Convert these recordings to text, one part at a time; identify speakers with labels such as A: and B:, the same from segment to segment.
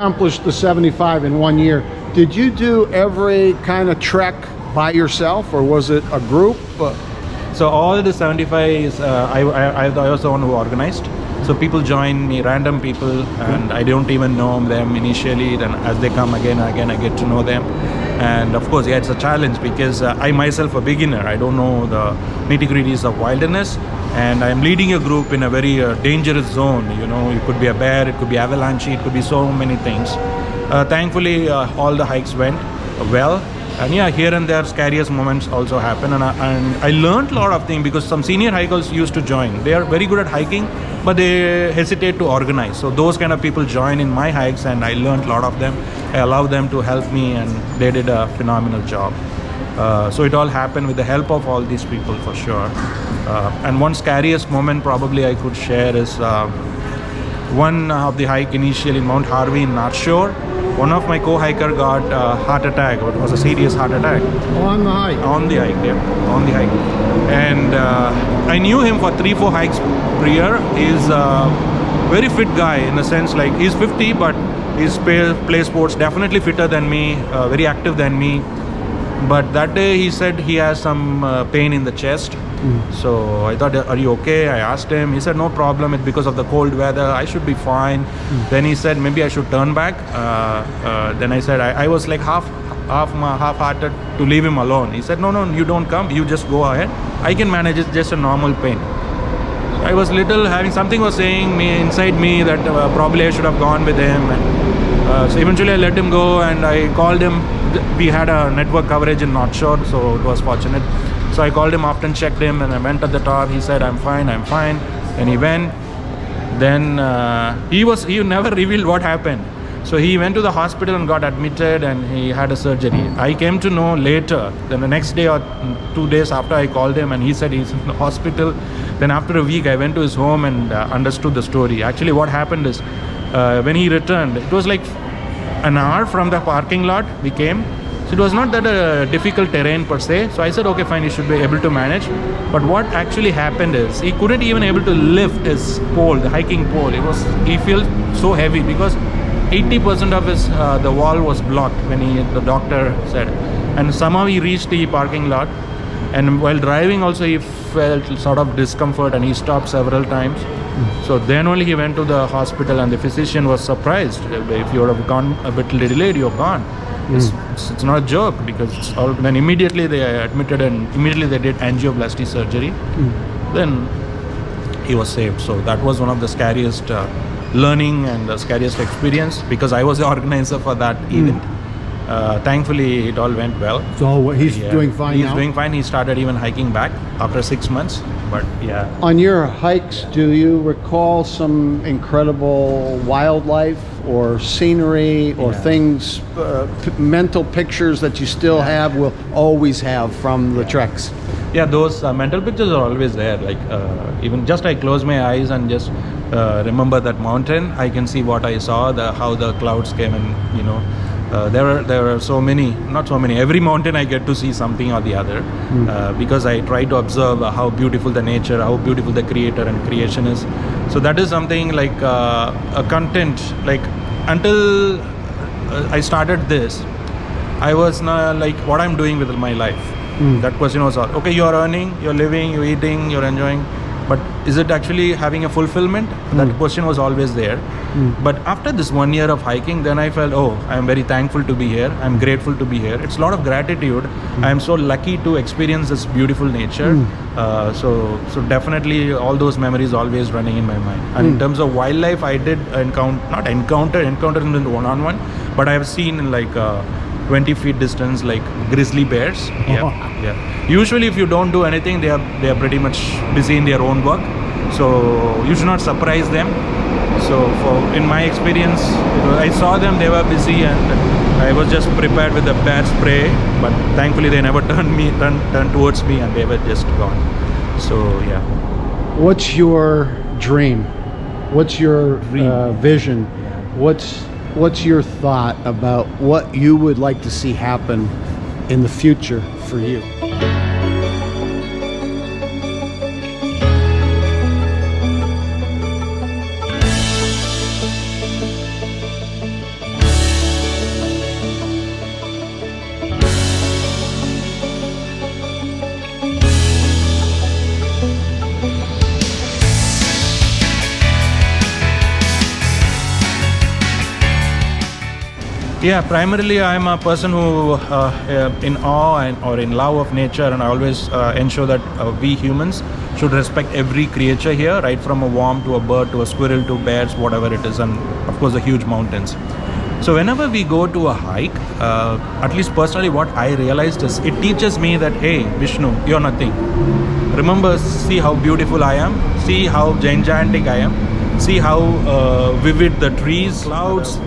A: Accomplished the 75 in 1 year. Did you do every kind of trek by yourself, or was it a group?
B: So all the 75 is I was the one who organized. So people join me, random people, and I don't even know them initially. Then as they come again, I get to know them. And of course, yeah, it's a challenge because I myself a beginner. I don't know the nitty-gritties of wilderness, and I'm leading a group in a very dangerous zone. You know, it could be a bear, it could be avalanche, it could be so many things. Thankfully, all the hikes went well. And yeah, here and there, scariest moments also happen. And I learned a lot of things because some senior hikers used to join. They are very good at hiking, but they hesitate to organize. So those kind of people join in my hikes, and I learned a lot of them. I allowed them to help me, and they did a phenomenal job. So it all happened with the help of all these people for sure. And one scariest moment probably I could share is one of the hike initially in Mount Harvey in North Shore. One of my co-hiker got a heart attack. It was a serious heart attack.
A: On the hike?
B: On the hike, yeah. On the hike. And I knew him for 3-4 hikes prior. He's a very fit guy in a sense, like he's 50, but he's play sports definitely fitter than me, very active than me. But that day he said he has some pain in the chest. So I thought, are you okay? I asked him. He said, no problem. It's because of the cold weather. I should be fine. Then he said, maybe I should turn back. Then I said, I was like half-hearted to leave him alone. He said, no, you don't come. You just go ahead. I can manage it. Just a normal pain. I was little having something was saying me inside me that probably I should have gone with him. And, so eventually I let him go, and I called him. We had a network coverage in North Shore, so it was fortunate. So I called him after and checked him, and I went at the top. He said, I'm fine. And he went. Then he never revealed what happened. So he went to the hospital and got admitted, and he had a surgery. I came to know later, then the next day or 2 days after I called him, and he said he's in the hospital. Then after a week, I went to his home and understood the story. Actually, what happened is when he returned, it was like an hour from the parking lot we came. So it was not that a difficult terrain per se. So I said, okay, fine, he should be able to manage. But what actually happened is he couldn't even able to lift his pole, the hiking pole. He felt so heavy because 80% of his the wall was blocked when the doctor said. And somehow he reached the parking lot. And while driving also he felt sort of discomfort, and he stopped several times. So then only he went to the hospital, and the physician was surprised. If you would have gone a bit delayed, you're gone. It's not a joke, because then immediately they admitted, and immediately they did angioplasty surgery. Then he was saved. So that was one of the scariest learning and the scariest experience, because I was the organizer for that event. Thankfully it all went well.
A: So he's doing fine now?
B: He's doing fine. He started even hiking back after 6 months. But yeah.
A: On your hikes, do you recall some incredible wildlife or scenery or things, mental pictures that you still have, will always have from the treks?
B: Yeah, those mental pictures are always there. Like even just I close my eyes and just remember that mountain, I can see what I saw, how the clouds came, and there were so many, not so many. Every mountain I get to see something or the other, because I try to observe how beautiful the nature, how beautiful the creator and creation is. So that is something like a content. Like until I started this, I was not like what I'm doing with my life. That question was, okay, you're earning, you're living, you're eating, you're enjoying, but is it actually having a fulfillment? That question was always there. But after this 1 year of hiking, then I felt, I'm very thankful to be here. I'm grateful to be here. It's a lot of gratitude. I'm so lucky to experience this beautiful nature. So definitely all those memories always running in my mind. And in terms of wildlife, I did encounter in the one-on-one, but I have seen in like 20 feet distance, like grizzly bears. Usually if you don't do anything, they are pretty much busy in their own work, so you should not surprise them. So in my experience, I saw them, they were busy, and I was just prepared with the bear spray, but thankfully they never turned towards me, and they were just gone. So yeah.
A: What's your dream? What's your vision? What's your thought about what you would like to see happen in the future for you?
B: Yeah, primarily I'm a person who in awe or in love of nature, and I always ensure that we humans should respect every creature here, right from a worm to a bird to a squirrel to bears, whatever it is, and of course the huge mountains. So whenever we go to a hike, at least personally what I realized is it teaches me that, hey Vishnu, you're nothing. Remember, see how beautiful I am, see how gigantic I am, see how vivid the trees, clouds.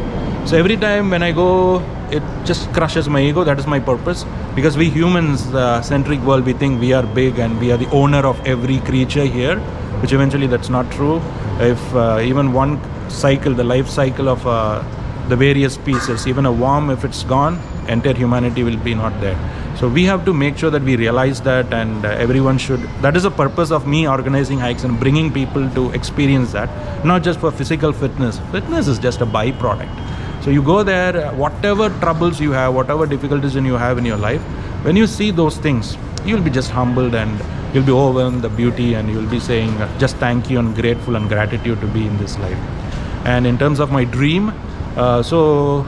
B: So every time when I go, it just crushes my ego. That is my purpose. Because we humans, the centric world, we think we are big and we are the owner of every creature here, which eventually that's not true. If even one cycle, the life cycle of the various species, even a worm, if it's gone, entire humanity will be not there. So we have to make sure that we realize that, and everyone should. That is the purpose of me organizing hikes and bringing people to experience that, not just for physical fitness. Fitness is just a byproduct. So you go there, whatever troubles you have, whatever difficulties you have in your life, when you see those things, you'll be just humbled and you'll be overwhelmed the beauty, and you'll be saying just thank you and grateful and gratitude to be in this life. And in terms of my dream, so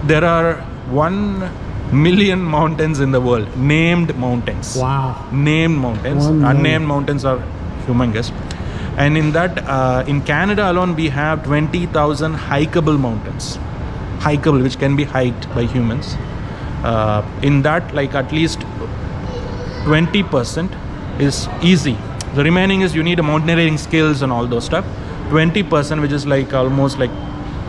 B: there are 1,000,000 mountains in the world, named mountains.
A: Wow.
B: Named mountains. Unnamed mountains are humongous. And in that, in Canada alone, we have 20,000 hikeable mountains. Hikeable, which can be hiked by humans. In that, like at least 20% is easy. The remaining is you need a mountaineering skills and all those stuff. 20%, which is like almost like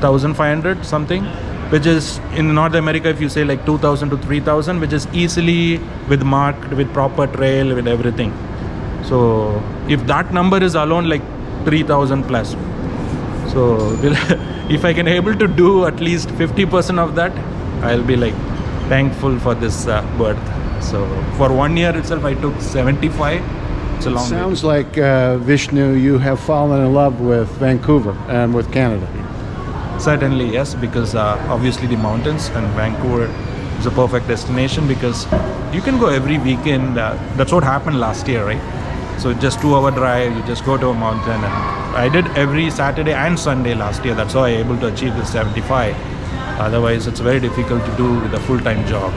B: 1,500 something, which is in North America, if you say like 2,000 to 3,000, which is easily with marked, with proper trail, with everything. So if that number is alone like 3,000 plus, so if I can able to do at least 50% of that, I'll be like thankful for this birth. So for 1 year itself, I took 75. It's a long
A: Sounds like, Vishnu, you have fallen in love with Vancouver and with Canada.
B: Certainly, yes, because obviously the mountains, and Vancouver is a perfect destination because you can go every weekend. That's what happened last year, right? So just 2-hour drive, you just go to a mountain, and I did every Saturday and Sunday last year. That's how I able to achieve the 75. Otherwise, it's very difficult to do with a full-time job.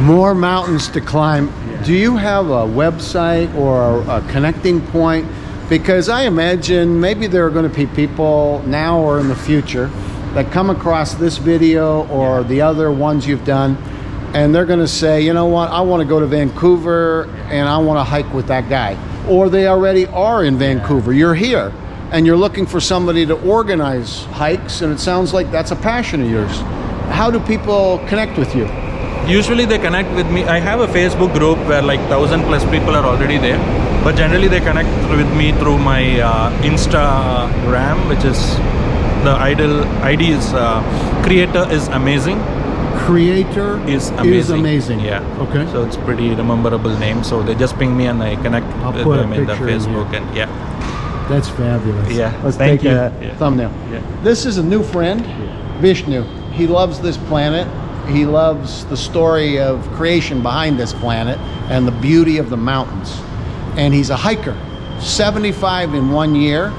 A: More mountains to climb. Yeah. Do you have a website or a connecting point? Because I imagine maybe there are going to be people now or in the future that come across this video or the other ones you've done, and they're going to say, you know what, I want to go to Vancouver and I want to hike with that guy. Or they already are in Vancouver. You're here and you're looking for somebody to organize hikes, and it sounds like that's a passion of yours. How do people connect with you?
B: Usually they connect with me. I have a Facebook group where like 1,000 plus people are already there. But generally they connect with me through my Instagram, which is the ID is Creator is Amazing.
A: Creator is amazing.
B: Yeah.
A: Okay.
B: So it's pretty memorable name. So they just ping me and I connect with them in the Facebook, and yeah.
A: That's fabulous.
B: Yeah.
A: Let's
B: Thank
A: take
B: you.
A: a thumbnail.
B: Yeah.
A: This is a new friend, Vishnu. He loves this planet. He loves the story of creation behind this planet and the beauty of the mountains. And he's a hiker, 75 in 1 year.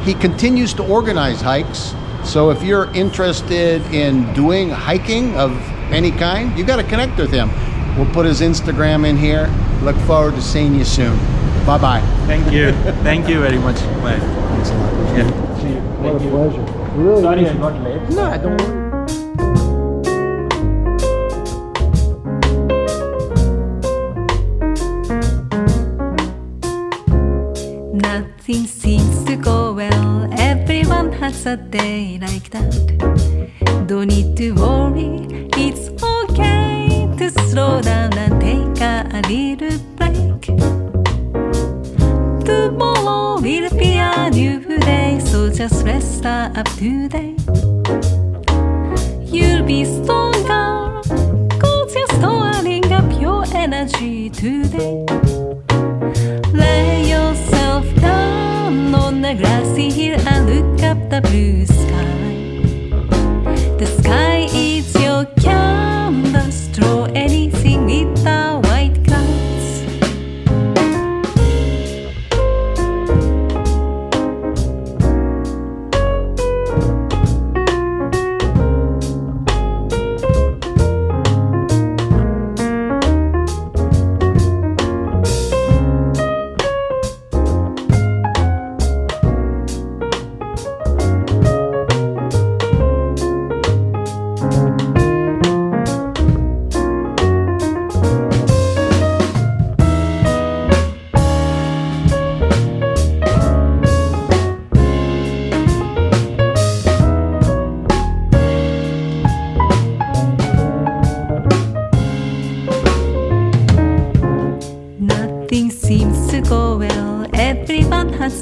A: He continues to organize hikes. So if you're interested in doing hiking of any kind, you got to connect with him. We'll put his Instagram in here. Look forward to seeing you soon. Bye-bye.
B: Thank you. Thank you very much. Bye.
A: Thanks a lot.
B: Yeah.
A: See you. What a pleasure. Really
B: Sorry I got late.
A: No, don't worry.
C: Nothing seems to go well. Everyone has a day like that. Don't need to worry. It's okay to slow down and take a little break. Tomorrow will be a new day, so just rest up today. You'll be stronger, 'cause you're storing up your energy today. Lay yourself down on a grassy hill and look up the blue sky. The sky is your canvas. Draw anything with the white clouds.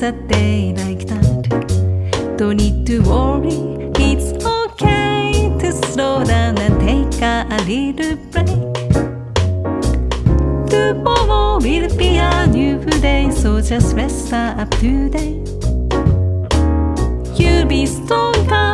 C: a day like that. Don't need to worry, it's okay to slow down and take a little break. Tomorrow will be a new day, so just rest up today. You'll be stronger